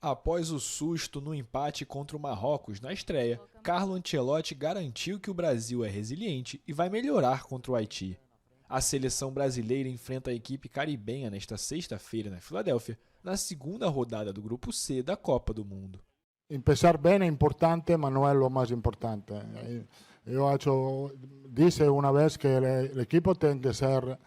Após o susto no empate contra o Marrocos na estreia, Carlo Ancelotti garantiu que o Brasil é resiliente e vai melhorar contra o Haiti. A seleção brasileira enfrenta a equipe caribenha nesta sexta-feira na Filadélfia, na segunda rodada do Grupo C da Copa do Mundo. Empezar bien es importante, mas no es lo más importante. Dice una vez que el equipo tiene que ser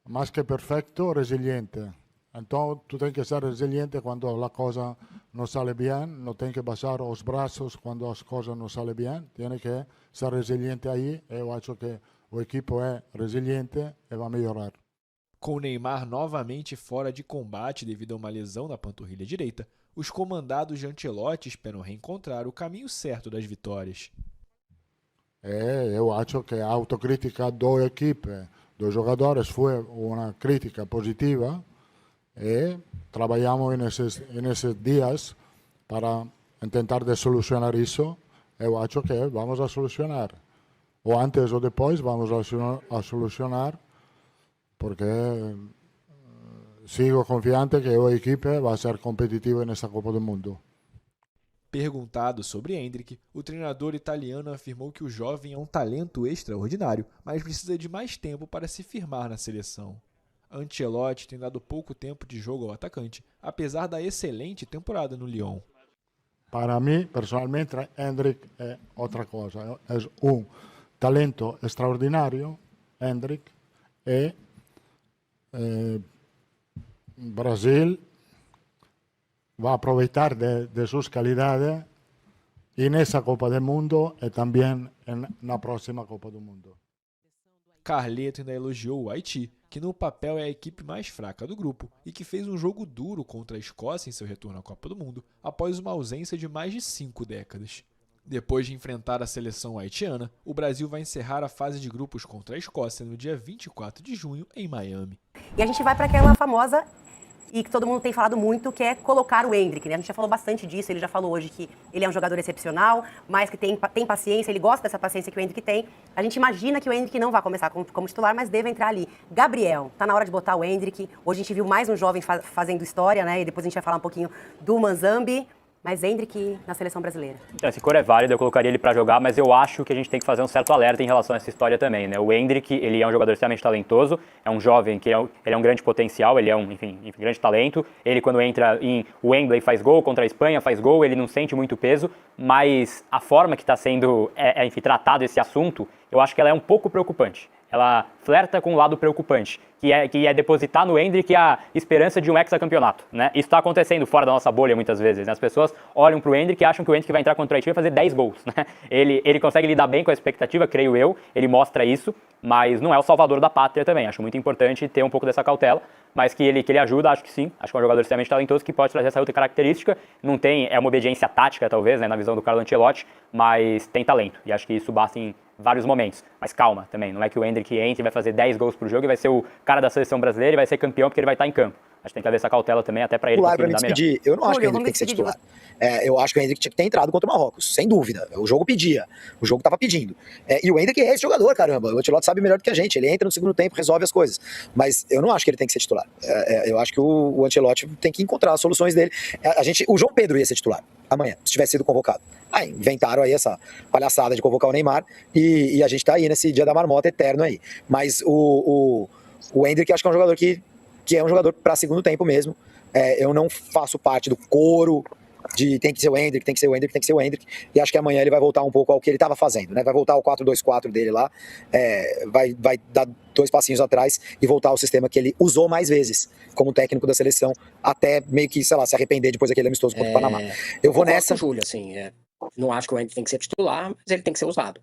más que perfecto, resiliente. Entonces tú tienes que ser resiliente cuando la cosa no sale bien, no tienes que bajar los brazos cuando las cosas no salen bien, tienes que ser resiliente ahí. Yo acho que el equipo es resiliente y va a mejorar. Com Neymar novamente fora de combate devido a uma lesão na panturrilha direita, os comandados de Ancelotti esperam reencontrar o caminho certo das vitórias. Eu acho que a autocrítica da equipe, dos jogadores, foi uma crítica positiva e trabalhamos nesses dias para tentar de solucionar isso. Eu acho que vamos a solucionar. Ou antes ou depois vamos a solucionar, porque sigo confiante que a equipe vai ser competitiva nessa Copa do Mundo. Perguntado sobre Endrick, o treinador italiano afirmou que o jovem é um talento extraordinário, mas precisa de mais tempo para se firmar na seleção. Ancelotti tem dado pouco tempo de jogo ao atacante, apesar da excelente temporada no Lyon. Para mim, personalmente, Endrick é outra coisa. É um talento extraordinário, Endrick, e Brasil vai aproveitar de suas qualidades e nessa Copa do Mundo e também na próxima Copa do Mundo. Carleto ainda elogiou o Haiti, que no papel é a equipe mais fraca do grupo e que fez um jogo duro contra a Escócia em seu retorno à Copa do Mundo após uma ausência de mais de 5 décadas. Depois de enfrentar a seleção haitiana, o Brasil vai encerrar a fase de grupos contra a Escócia no dia 24 de junho em Miami. E a gente vai para aquela famosa e que todo mundo tem falado muito, que é colocar o Endrick, né? A gente já falou bastante disso, ele já falou hoje que ele é um jogador excepcional, mas que tem paciência, ele gosta dessa paciência que o Endrick tem. A gente imagina que o Endrick não vai começar como titular, mas deve entrar ali. Gabriel, tá na hora de botar o Endrick. Hoje a gente viu mais um jovem fazendo história, né? E depois a gente vai falar um pouquinho do Manzambi. Mas Endrick na seleção brasileira. Esse cor é válido, eu colocaria ele para jogar, mas eu acho que a gente tem que fazer um certo alerta em relação a essa história também, né? O Endrick, ele é um jogador extremamente talentoso, é um jovem que ele é um grande potencial, ele é um, enfim, grande talento. Ele, quando entra em Wembley, faz gol, contra a Espanha faz gol, ele não sente muito peso, mas a forma que está sendo enfim, tratado esse assunto, eu acho que ela é um pouco preocupante. Ela flerta com um lado preocupante, que é depositar no Endrick a esperança de um hexacampeonato, né? Isso está acontecendo fora da nossa bolha muitas vezes, né? As pessoas olham para o Endrick e acham que o Endrick vai entrar contra o Haiti e vai fazer 10 gols, né? Ele consegue lidar bem com a expectativa, creio eu, ele mostra isso, mas não é o salvador da pátria também. Acho muito importante ter um pouco dessa cautela, mas que ele ajuda, acho que sim. Acho que é um jogador extremamente talentoso que pode trazer essa outra característica. Não tem, é uma obediência tática, talvez, né, na visão do Carlo Ancelotti, mas tem talento, e acho que isso basta em vários momentos. Mas calma também, não é que o Endrick entre e vai fazer 10 gols por jogo e vai ser o cara da seleção brasileira e vai ser campeão porque ele vai estar em campo. Acho que tem que haver essa cautela também, até para ele conseguir dar melhor. Eu não acho que o Endrick tem que ser titular. Eu acho que o Endrick tinha que ter entrado contra o Marrocos, sem dúvida. O jogo pedia, o jogo estava pedindo. E o Endrick é esse jogador, caramba. O Ancelotti sabe melhor do que a gente. Ele entra no segundo tempo, resolve as coisas. Mas eu não acho que ele tem que ser titular. Eu acho que o Ancelotti tem que encontrar as soluções dele. O João Pedro ia ser titular amanhã, se tivesse sido convocado. Aí inventaram aí essa palhaçada de convocar o Neymar e a gente tá aí nesse dia da marmota eterno aí. Mas o Endrick acho que é um jogador que é um jogador para segundo tempo mesmo. Eu não faço parte do coro de tem que ser o Endrick, tem que ser o Endrick, tem que ser o Endrick. E acho que amanhã ele vai voltar um pouco ao que ele estava fazendo, né? Vai voltar ao 4-2-4 dele lá, vai dar 2 passinhos atrás e voltar ao sistema que ele usou mais vezes como técnico da seleção, até meio que, sei lá, se arrepender depois daquele amistoso contra o Panamá. Eu vou nessa. Júlio, assim, não acho que o Endrick tem que ser titular, mas ele tem que ser usado.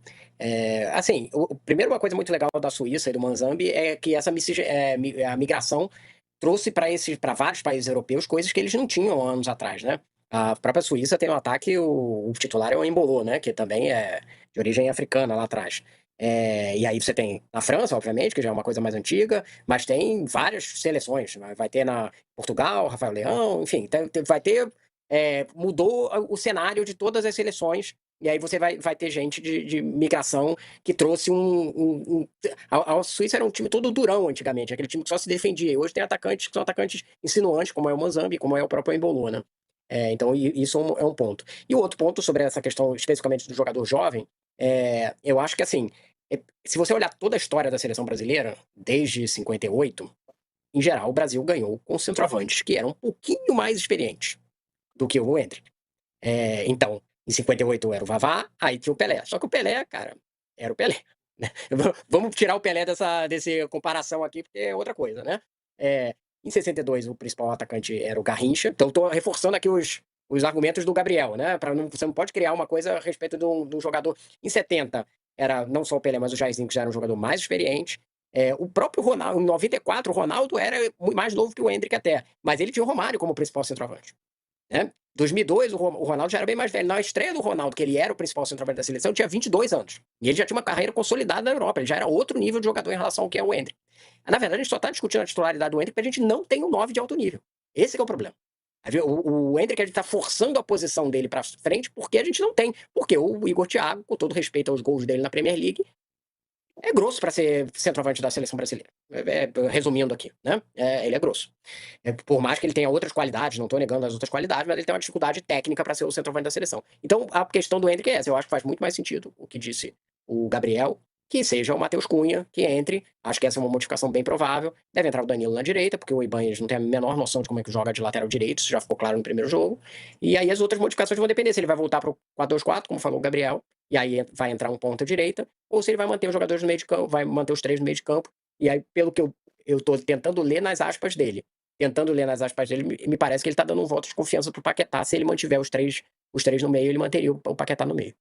Assim, primeiro, uma coisa muito legal da Suíça e do Manzambi é que essa a migração trouxe para vários países europeus coisas que eles não tinham anos atrás, né? A própria Suíça tem um ataque, o titular é o Embolo, né? Que também é de origem africana lá atrás. E aí você tem na França, obviamente, que já é uma coisa mais antiga, mas tem várias seleções. Vai ter na Portugal, Rafael Leão, enfim, vai ter. Mudou o cenário de todas as seleções. E aí você vai ter gente de migração que trouxe a Suíça era um time todo durão antigamente, aquele time que só se defendia. E hoje tem atacantes que são atacantes insinuantes, como é o Manzambi, como é o próprio Embolo, né? Então, isso é um ponto. E o outro ponto sobre essa questão especificamente do jogador jovem, eu acho que, assim, se você olhar toda a história da seleção brasileira, desde 58, em geral, o Brasil ganhou com centroavantes que eram um pouquinho mais experientes do que o Endrick. Então, em 58 era o Vavá, aí tinha o Pelé. Só que o Pelé, cara, era o Pelé. Né? Vamos tirar o Pelé dessa comparação aqui, porque é outra coisa, né? Em 62, o principal atacante era o Garrincha. Então, estou reforçando aqui os argumentos do Gabriel, né? Você não pode criar uma coisa a respeito de um jogador. Em 70, era não só o Pelé, mas o Jairzinho, que já era um jogador mais experiente. O próprio Ronaldo, em 94, o Ronaldo era mais novo que o Endrick até, mas ele tinha o Romário como principal centroavante. Né? 2002, o Ronaldo já era bem mais velho. Na estreia do Ronaldo, que ele era o principal centroavante da seleção, tinha 22 anos. E ele já tinha uma carreira consolidada na Europa. Ele já era outro nível de jogador em relação ao que é o Endrick. Na verdade, a gente só está discutindo a titularidade do Endrick porque a gente não tem um 9 de alto nível. Esse que é o problema. O Endrick, a gente está forçando a posição dele para frente porque a gente não tem. Porque o Igor Thiago, com todo respeito aos gols dele na Premier League, é grosso para ser centroavante da seleção brasileira. Resumindo aqui, né? Ele é grosso. Por mais que ele tenha outras qualidades, não estou negando as outras qualidades, mas ele tem uma dificuldade técnica para ser o centroavante da seleção. Então, a questão do Endrick é essa. Eu acho que faz muito mais sentido o que disse o Gabriel, que seja o Matheus Cunha, que entre. Acho que essa é uma modificação bem provável. Deve entrar o Danilo na direita, porque o Ibanez não tem a menor noção de como é que joga de lateral direito, isso já ficou claro no primeiro jogo. E aí as outras modificações vão depender se ele vai voltar para o 4-2-4, como falou o Gabriel, e aí vai entrar um ponta direita, ou se ele vai manter os jogadores no meio de campo, vai manter os 3 no meio de campo. E aí, pelo que eu estou tentando ler nas aspas dele, me parece que ele está dando um voto de confiança pro Paquetá. Se ele mantiver os três no meio, ele manteria o Paquetá no meio.